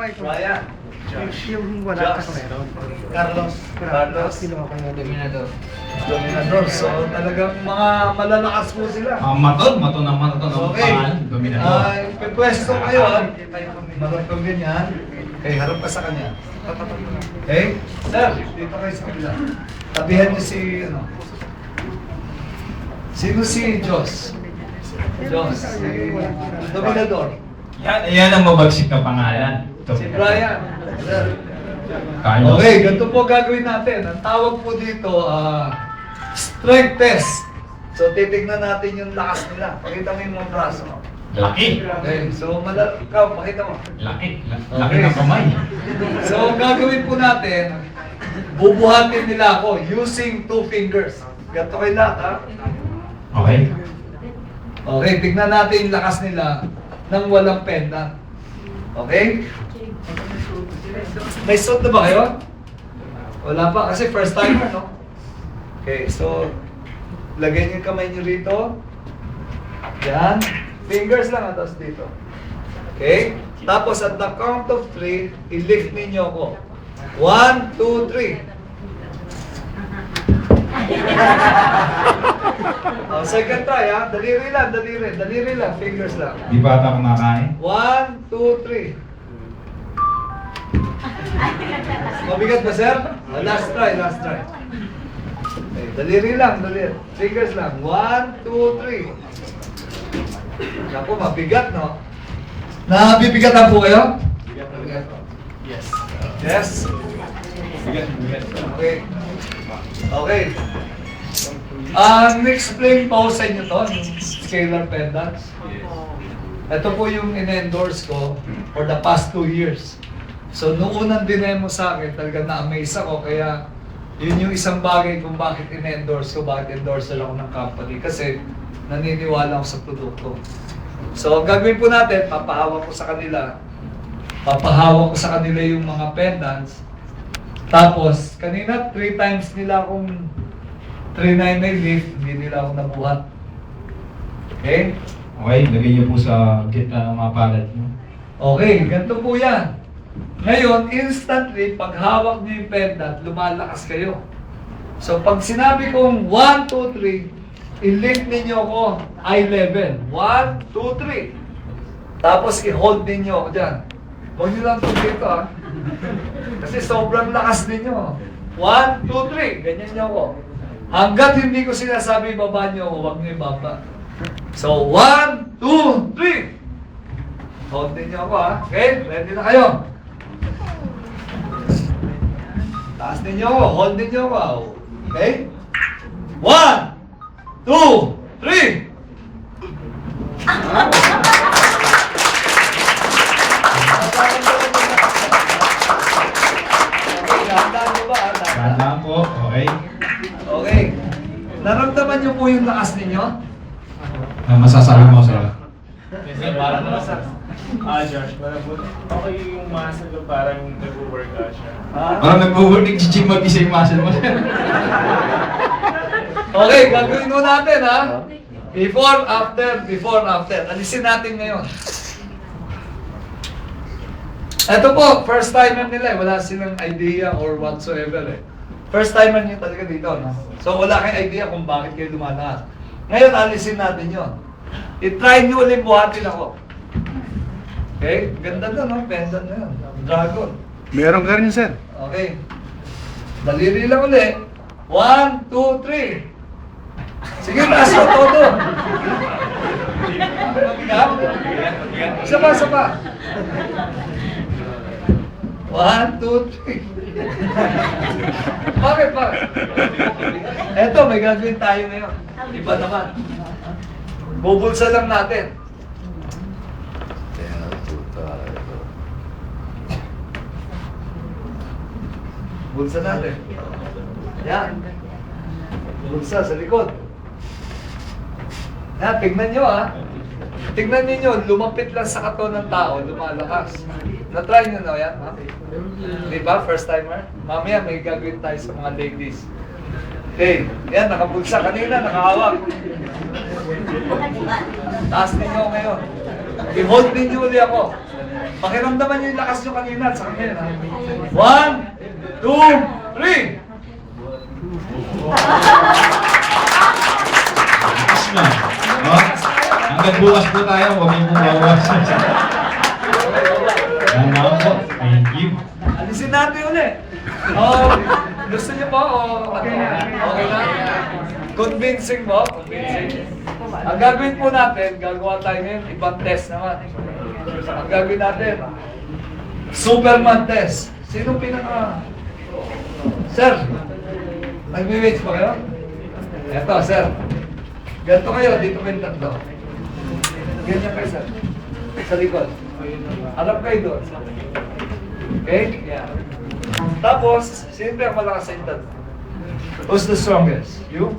Ryan. Yung wala ka Josh. sa meron. Carlos. Dominador. Dominador. So talagang mga malalakas po sila. Mato naman ito ng Okay. pangalan, Dominador. Pwesto kayo. Marunong ganyan. Okay, harap ka sa kanya. Okay? Sir, dito kayo sa kabila. Tabihan niyo si, ano? Sino si Josh? Josh. Si Dominador. Yan ang mabagsik na pangalan. Si Brian. Sir. Carlos. Okay, ganito po gagawin natin. Ang tawag po dito, strength test. So, titignan natin yung lakas nila. Pakita mo yung mga braso. Laki. Okay, so, ikaw, pakita mo. Laki ng kamay. So, ang gagawin po natin, bubuhatin nila ako using 2 fingers. Ganito kayo lahat, ha? Okay. Okay, tignan natin yung lakas nila nang walang pendant. Okay? May suit na ba kayo? Wala pa, kasi first timer, no? Okay, so, lagay niyo yung kamay niyo rito. Yan. Fingers lang, tapos dito. Okay? Tapos at the count of 3, i-lift ninyo ako. 1, 2, 3. Oh, second try, ha? Daliri lang, fingers lang. Di ba ata kumakain? 1, 2, 3. Mabigat ba, sir? Last try. Okay, daliri lang. Fingers lang. 1, 2, 3. Naku, mabigat, no? Nabibigatan po kayo? Yes. Yes? Bigat. Okay. Explain po sa inyo to, yung scalar pendants. Ito po yung in-endorse ko for the past 2 years. So, nung unang dinemo sa akin, talaga na-amaze ako. Kaya, yun yung isang bagay kung bakit in-endorse ko, bakit endorser ako ng company. Kasi, naniniwala ako sa produkto. So, ang gagawin po natin, papahawak ko sa kanila yung mga pendants. Tapos, kanina 3 times nila akong 399 lift, hindi nila ako nabuhat. Okay? Okay, lagay niyo po sa gitna ng mga palad niyo. Okay, ganito po yan. Ngayon, instantly, pag hawak niyo yung pendant, lumalakas kayo. So, pag sinabi kong 1, 2, 3, i-lift ninyo ako eye level. 1, 2, 3. Tapos, i-hold ninyo ako dyan. Huwag niyo lang ito dito, ha? Kasi sobrang lakas ninyo. 1, 2, 3. Ganyan niyo ako. Hanggat hindi ko sinasabi baba niyo ako, huwag niyo ibaba. So, 1, 2, 3. Hold ninyo ako, ha? Okay? Ready na kayo? Taas ninyo ako. Hold ninyo ako. Okay? 1, 2, 3. Tandaan po, okay. Okay. Naramdaman niyo po yung lakas ninyo? Masasabi mo, sir. Parang Josh, parang okay yung muscle ko, parang nag-workout siya. Parang nag-work, nag-gym mag-isa yung muscle mo. Okay, gagawin mo natin, ha? Before, after. Alisin natin ngayon. Ito po, first timer nila eh. Wala silang idea or whatsoever eh. First timer niyo talaga dito, no? So wala kayong idea kung bakit kayo lumalakas. Ngayon, alisin natin yon. I-try niyo ulit buhatin ako. Okay? Ganda na, no? Pendant na yun. Dragon. Meron ka rin, sir. Okay. Daliri lang ulit. 1, 2, 3. Sige, taas mo todo. Isa pa. 1, 2, 3. Bakit? Eto, may gagawin tayo ngayon. Iba naman. Bubulsa lang natin. Bulsa natin. Yan. Bulsa sa likod. Yan, tignan nyo, ha. Tignan ninyo, lumapit lang sa katawan ng tao, lumalakas. Na-try nyo na yan, ha? Di ba? First timer? Mamaya may gagawin tayo sa mga ladies. Okay, yan, nakabulsa kanina, nakahawak. Taas ninyo ngayon. I-hold ninyo ulit ako. Pakiramdaman niyo yung lakas niyo kanina at sa kanina. 1, 2, 3! Lakas na. Oh, hanggang bukas po tayo, huwag niyo po bawasan. Yan lang po. Thank you. Alisin natin ulit. Oh, gusto niyo po? Okay na? Convincing mo? Convincing. Ang gagawin po natin, gagawa tayo ngayon, ibang test naman. Ang gagawin natin, Superman test. Sino pinaka... Sir, nag-weights pa kayo? Eto, sir. Ganito kayo, dito kayo tatlo. Ganyan kayo, sir. Sa likod. Harap kayo doon. Okay? Yeah. Tapos, sino yung malakas sa intan? Who's the strongest? You?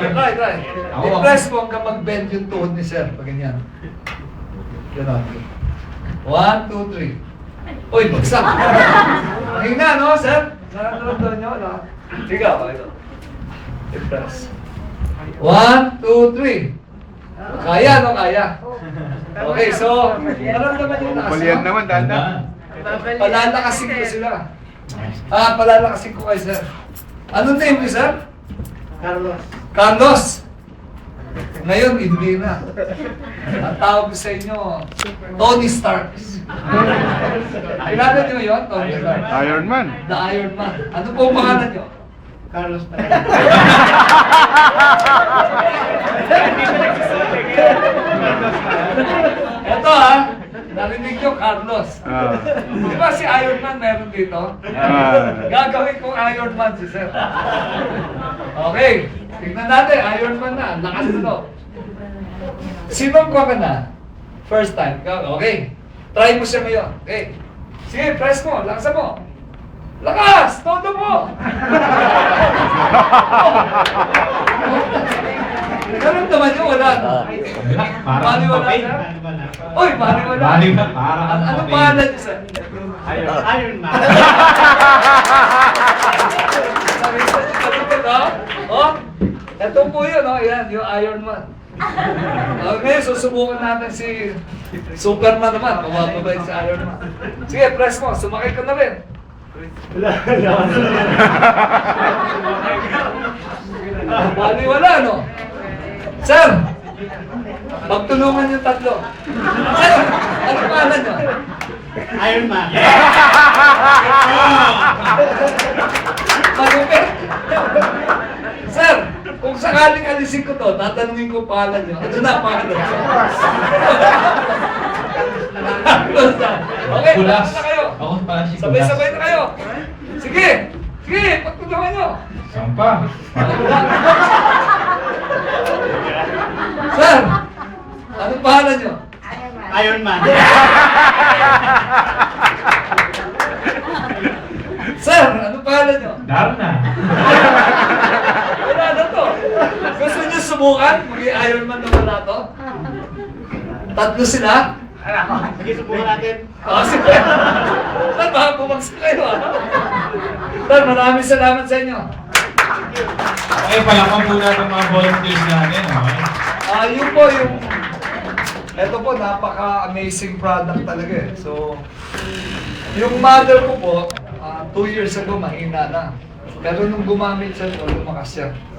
Try. I-press mo hanggang mag-bend yung tuhod ni sir. Pag ganyan. Ganon. 1, 2, 3. Uy, bagsak! Hingna, no, sir? Nanonood nyo, no? Sige, ito. I-press. 1, 2, 3. Kaya, no? Kaya. Okay, so, naramdaman yung taas, Balian no? naman, dahan-dahan. Palalakasin ko sila. Palalakasin ko kayo, sir. Anong name niyo, sir? Carlos. Ngayon, hindi na. Ang tawag ko sa inyo, Tony Starks. Kilala niyo yun, Tony Starks? Iron Man. The Iron Man. Ano po ang pangalan niyo? Carlos pa Ito ha, narinig niyo, Carlos. Ah. Di ba si Iron Man meron dito? Gagawin kong Iron Man si Sir. Okay, tignan natin, Iron Man na, lakas ito. Sinong ko ka na? First time. Okay, try mo siya ngayon. Okay, sige, press mo, lakasan mo. Lakas! Todo mo! Naramdaman niyo, wala. Parang Maliwala papel. na? Uy, maliwala. Maliwala, parang Ano papel. pangalan niyo, sir? Iron Man. Nakita niyo kalupit, oh? Oh, ito po yun, oh. Yan, yung Iron Man. Okay, susubukan natin si Superman naman. Mababait si Iron Man. Sige, press mo. Sumakay ka na rin. Maliwala, no? Sir, magtulungan yung tatlo. Sir, ano pangalan nyo? Iron Man. Malupit. Sir, kung sakaling alisin ko to, tatanungin ko pangalan nyo. Ano na pangalan nyo? Okay, Kulas. tapos na kayo. Ako pala si Kulas. Sabay-sabay na kayo. Sige, sige, pagtulungan nyo. Sampa. Sir, ano pangalan nyo? Iron Man. Sir, ano pangalan nyo? Darna. Wala na to. Gusto nyo subukan? Maging Iron Man na wala to? Tatlo sila? Sige, subukan natin. Sige. Sir, baka bumagsak kayo Sir, maraming salamat sa inyo. Okay, palakan po natin mga volunteers natin. Okay? Yun po yung... Ito po, napaka-amazing product talaga eh. So, yung mother ko po, 2 years ago, mahina na. Pero nung gumamit siya ito, lumakas siya.